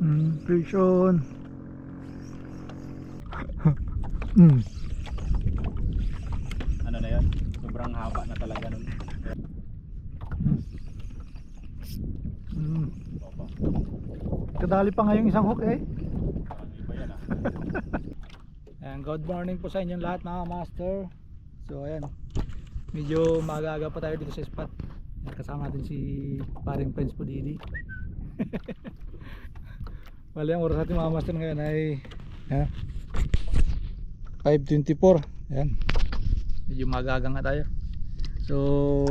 Fish on. Ano na yun? Sobrang haba na talaga nun. Opo. Kadali pa nga yung isang hook eh. Ang iba yan ah. Ayan, good morning po sa inyong lahat mga master. So ayan, medyo maaga-aga pa tayo dito sa spot. Kasama natin si paring Prince Pudidi. Bali ang oras natin mga master ngayon ay 5:24. Ayan, medyo maaga nga tayo. So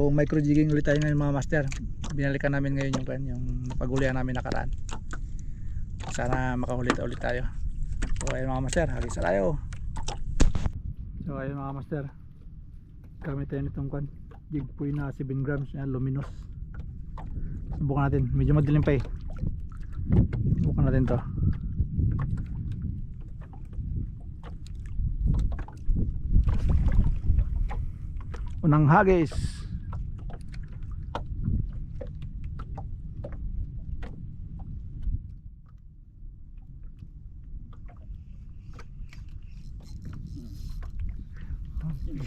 micro jigging ulit tayo ngayon mga master. Binalikan namin ngayon yung pagulian namin nakaraan. Sana makahuli ulit tayo. So ayun mga master, hagis tayo. So ayun mga master, gamit tayo nitong jig puy na 7 grams na luminous. Subukan natin, medyo madilim pa eh. Subukan natin to. Unang hagis.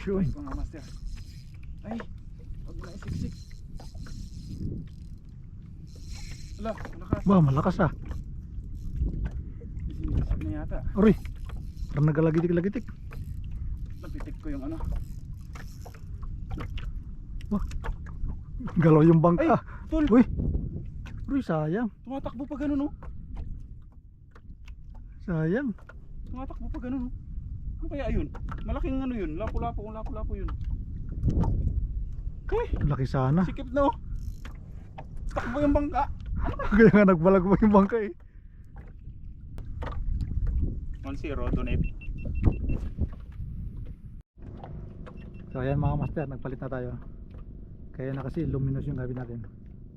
Sure. Mga master. Ay, huwag mo na isiksik. Wala, malakas. Ba, malakas ah. Isinisip na yata. Aray, parang nagalagitik-lagitik. Napitik ko yung ano. Wah, galaw yung bangka. Ay, tol. Uy, uy, sayang. Tumatakbo pa ganun, no? Sayang. Tumatakbo pa ganun, no? Ano kaya yun? Malaking ano yun? Lapu-lapu yun. Okay. Laki sana. Sikip na, oh. Takbo yung bangka. Kaya nga nagbalag mo yung bangka eh. 1-0, donate. So ayan mga master, nagpalit na tayo. Kaya na kasi luminous yung gamit natin.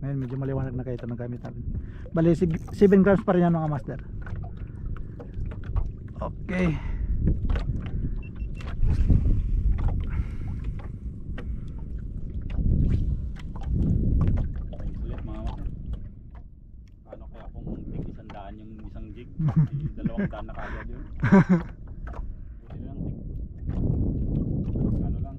Ngayon medyo maliwanag na kaya ito ng gamit natin. Bali 7 grams pa rin yan mga master. Okay. Ulit mga master. Paano kaya kung tig 100 yung isang jig? 200 na kagad yun. Buti na lang tig. Ano lang.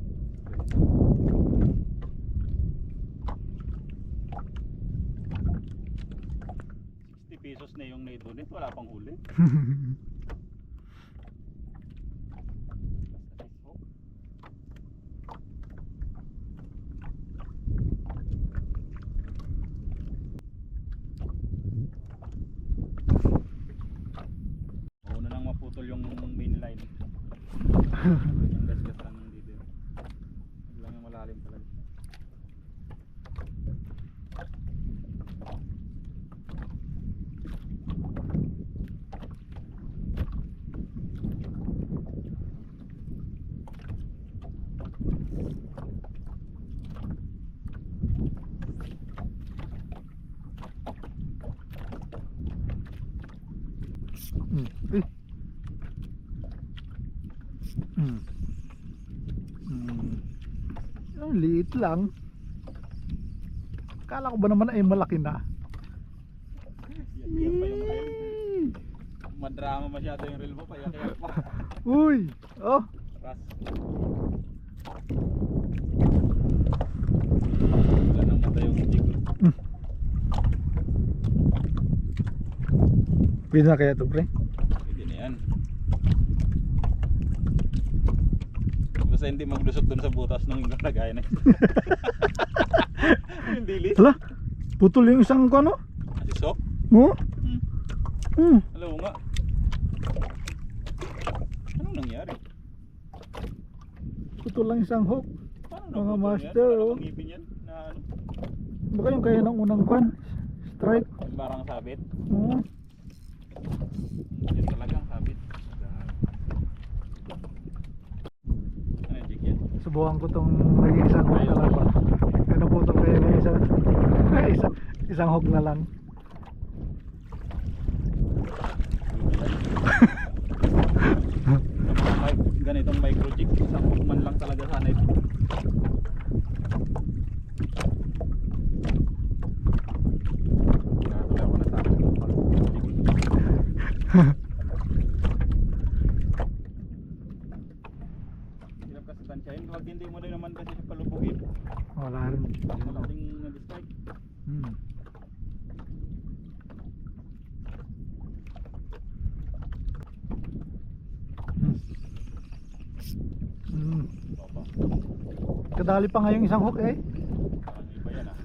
60 pesos na yung naidonate, wala pang huli. Una nang maputol yung main line. Yung gasgas lang ng dito. Huwag lang yung malalim talaga. Uy. Ang liit lang. Kala ko ba naman ay malaki na. Yan pa yung reel. Madrama masyado yung reel mo, kaya pa. Uy. Oh. Ras. Wala nang mata yung jig. Pwede na kaya ito pre? Pwede na yan. Basta hindi maglusot dun sa butas nung lagay na. Yung dilis. Hala, putol yung isang ano? Asisok. Oh? Alam mo nga. Anong nangyari? Putol lang isang hook. Paano Mga naputol master, yan? Wala oh. namang ngipin yan na ano? Baka yung kaya ng unang pan. Strike. Barang sabit. Oo. Yan talagang sabit. Ano yung jig yan? Subukan ko tong naging isang hook na lang ba. Kaya naputol kaya ng isang hook na lang. Ganitong micro jig, isang hukman lang talaga sana ito. Kaya tuloy ako natakot ng pag-jig. Hirap kasi tansyahin. Pag hindi mo rin naman kasi siya palubugin. Wala rin. Malaking nag-strike. Hmm. Hmm. Baba. Kadali pa nga yung isang hook eh. Parang iba yan ah.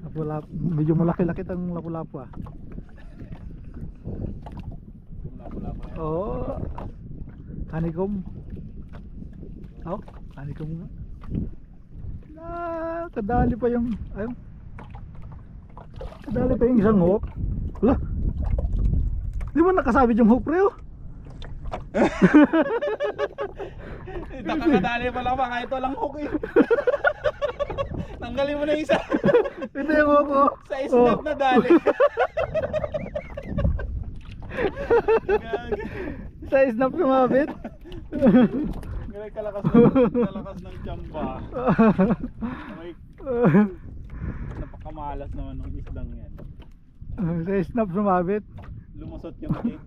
Lapu-lapu, medyo malaki-laki ang lapu-lapu ah. Wala pa yan. Oh. Honeycomb. Oh, honeycomb nga. Ah, kadali pa yung ayun. Kadali pa yung isang hook. Wala. Di ba nakasabit yung hook pre oh? Nakakadali pala ba? Kahit walang hook eh. Tanggalin mo na yung isa. Ito yung hook oh. Sa snap na dali. Sa snap sumabit. Ngayon kalakas ng tsamba. May napakamalas naman ng isdang yan. Sa snap sumabit. Lumusot yung cake.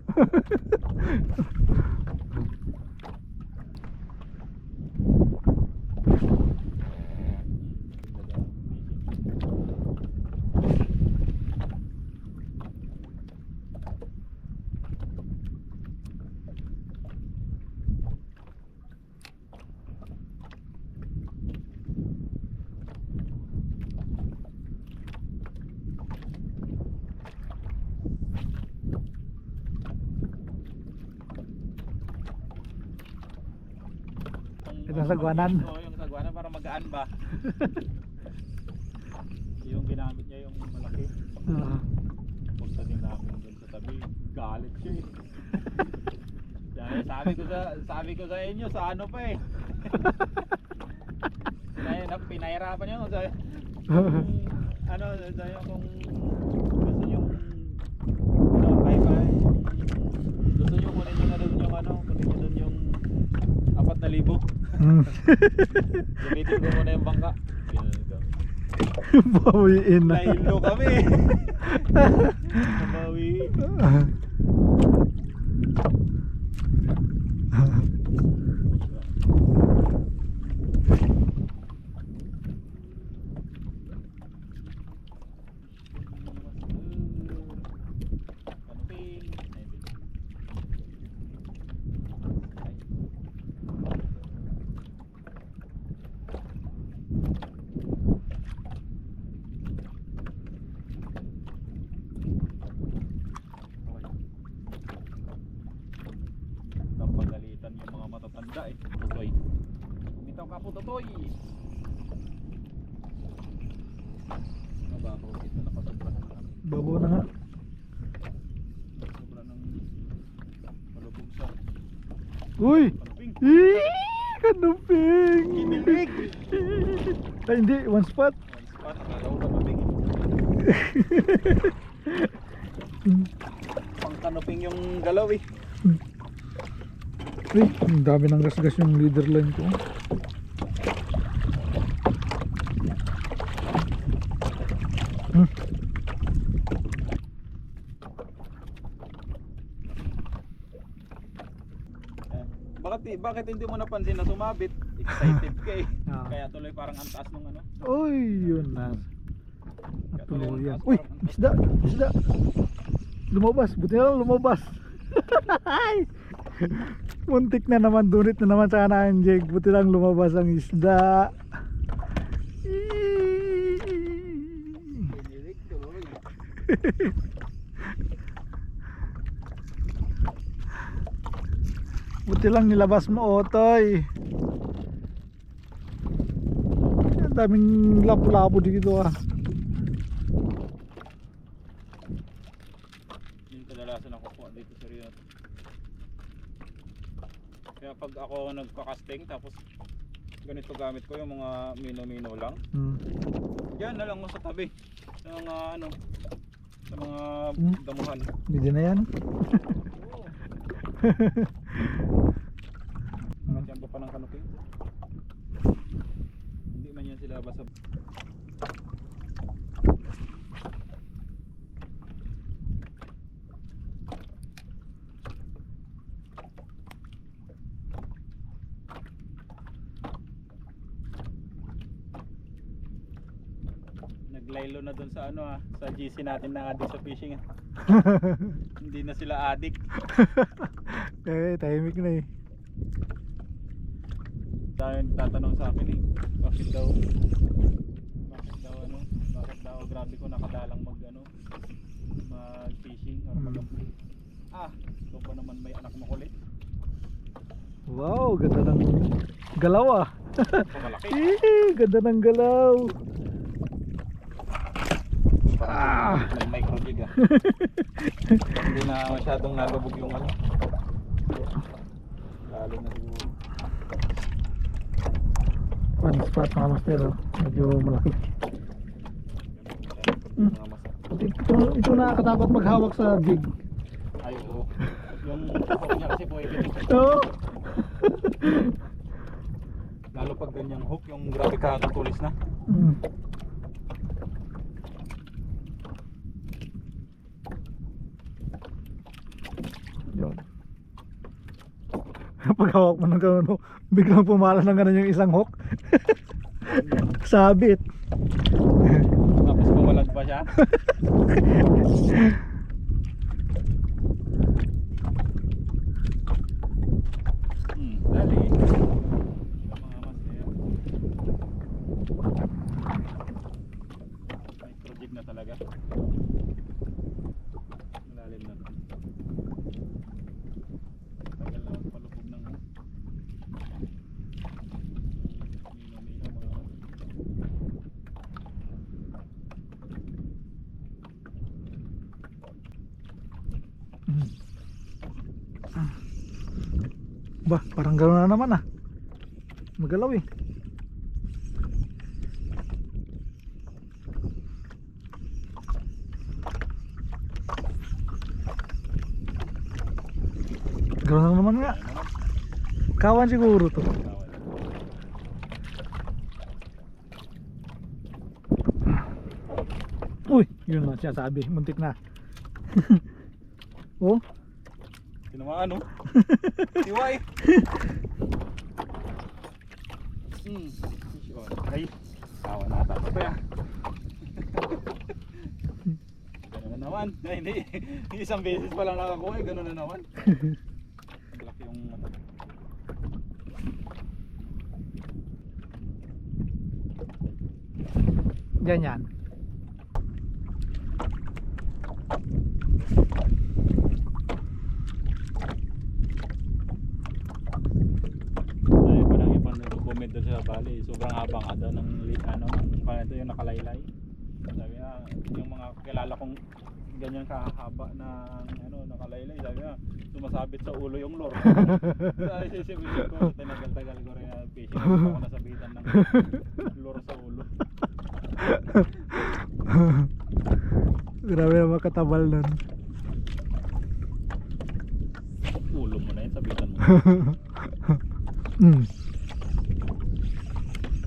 Ito ang sagwanan. Oo, yung sagwanan para magaan ba. Yung ginamit niya yung malaki. Pagdating namin dun sa tabi, galit siya eh. Dahil sabi ko sa inyo, sa ano pa eh. Pinahirapan niyo sa ano, dahil kung gusto niyo ano, bye-bye. Gusto niyo kunin niyo na doon yung ano, kunin niyo doon yung 4,000. Gamitin ko muna yung bangka. Bawiin na. Nahilo kami. Nabawiin. Pagalitan yung mga matatanda eh. Tutoy. Bumitaw ka po, Tutoy. Mababaw dito, nakasobra na kami. Babo na nga. Sobra ng palubog sa Uy! palubing. Kanuping! Kinilig! Ay hindi, one spot. One spot, akala ko kanuping. Pang kanuping yung galaw eh. Uy, ang dami ng gasgas yung leader line ko. Bakit hindi mo napansin na sumabit? Excited ka eh. Ah. Kaya tuloy parang ang taas nung ano. Uy, yun na. Kaya tuloy Natuloy yan. ang taas, Uy, parang ang taas. isda, isda. Lumabas, buti na lang lumabas. Muntik na naman, dunit na naman sa kanan, Jake. Buti lang lumabas ang isda. Kinilig tuloy. Buti lang nilabas mo, Otoy. Ang daming lapu-lapu dito ah. Yung kadalasan ako po dito sa Rio. Kaya pag ako nagka-casting tapos ganito gamit ko yung mga mino-mino lang. Diyan na lang ako sa tabi. Sa mga ano, sa mga damuhan. Bidi na yan. Oo. Mga tiyempo pa ng kanuping. Hindi man yan sila basta. Naglaylo na dun sa ano sa GC natin na addict sa fishing Hindi na sila addict. Tahimik na eh. Dahil tatanong sa akin bakit daw grabe ko nakadalang mag fishing or mag-upload. Ito pa naman may anak makulit. Wow, ganda ng galaw Malaki. Ganda ng galaw. May micro jig Hindi na masyadong nalubog yung ano. Lalo na siguro. Fun spot mga master, medyo malaki. Mga masa. Ito nakakatakot maghawak sa jig. Ay oo. Yung hook niya kasi po Oo. lalo pag ganyang hook, yung grabe kakatulis na. Yun. Pag hawak mo ng gano'n, biglang pumala ng gano'n yung isang hook. Sabit. Tapos pumalag pa siya. Dali. Mga masaya. Micro jig na talaga. Malalim na. Tagal na palubog ng mino mga Bah, parang gano'n na naman magalaw eh. Gano'n na naman nga. Kawan siguro to. Uy, yun na siya sabi, muntik na. Oh, tinamaan no? Tiwai. Ay, tawa na ata pa ya. Gano'n na naman. Ay, hindi. Isang beses pa lang nakakuha, gano'n na naman. Malaki yung mata. ganyan. Ay, parang ibang nag-comment doon sa Bali. Sobrang haba nga daw ng ito yung nakalaylay. Sabi nga, yung mga kilala kong ganyan kahaba na nakalaylay, sabi nga, sumasabit sa ulo yung lure. Dahil sisibilin ko, tinagal-tagal ko rin na fishing. Ako nasabitan ng lure sa ulo. Grabe naman katabal nun. Ulo mo na yun, sabitan mo.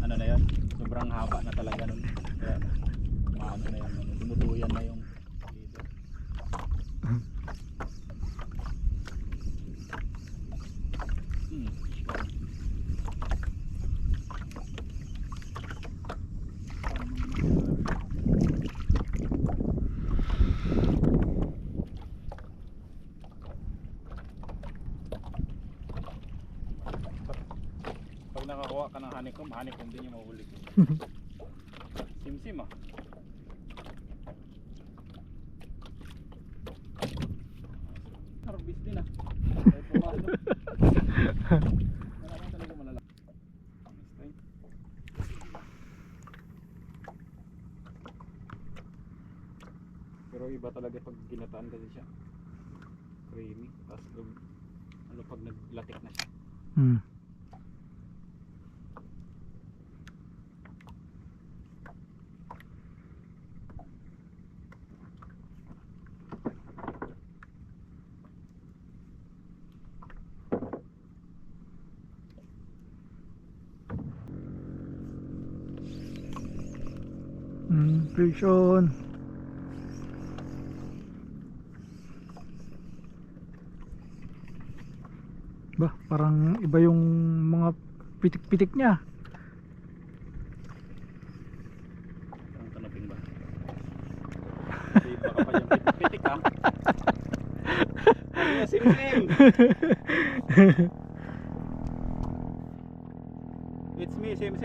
Ano na yun? Sobrang haba na talaga nun. Kaya, maano na yun. Tumutuyan na yung leader. Pag nakakuha ka ng honeycomb din yung mahuli ko. Simsim Harvest din Kahit pumalo. Wala naman talaga malalaki. Pero iba talaga pag ginataan kasi siya. Creamy. Tapos pag naglatik na siya. Fish on. Bah, parang iba yung mga pitik-pitik niya. Ang tanaping ba? Sim. It's me, Sim.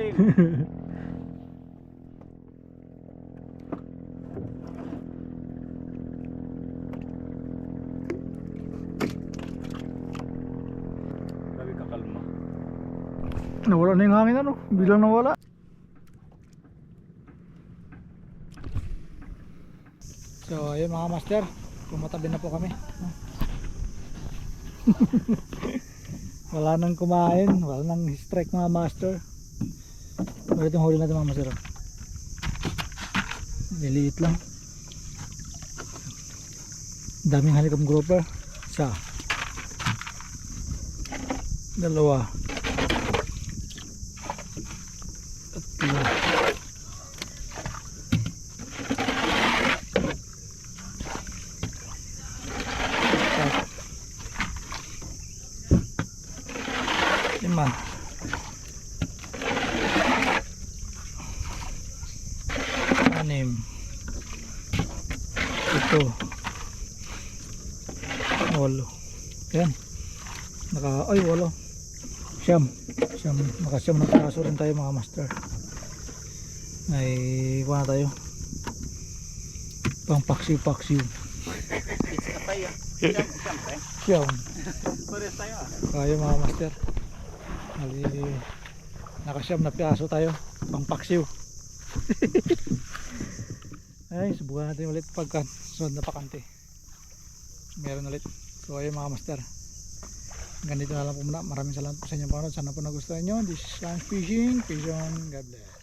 Grabe kakalma. Nawala na yung hangin ano, bilang nawala. So ayun mga master, kumatabi na po kami. Wala nang kumain, wala nang strike mga master. Pero itong huli natin mga master, niliit lang. Daming honeycomb grouper. Isa, dalawa, tatlo, apat, lima, anim, ito, walo. Yan. Ay walo. Siyam. Nakasyam na piraso rin tayo mga master. Ay kuha na tayo. Pang paksiw. It's ka tayo. Siyempre. Siyam. Pares tayo ah. Kaya mga master. Nakasyam na piraso tayo. Pang paksiw. Ay subukan natin ulit pagka sunod na pakante. Meron ulit. So ayun mga master, ganito na lang po muna. Maraming salamat po sa inyong panonood. Sana po nagustuhan nyo. This is Science Fishing. Peace on. God bless.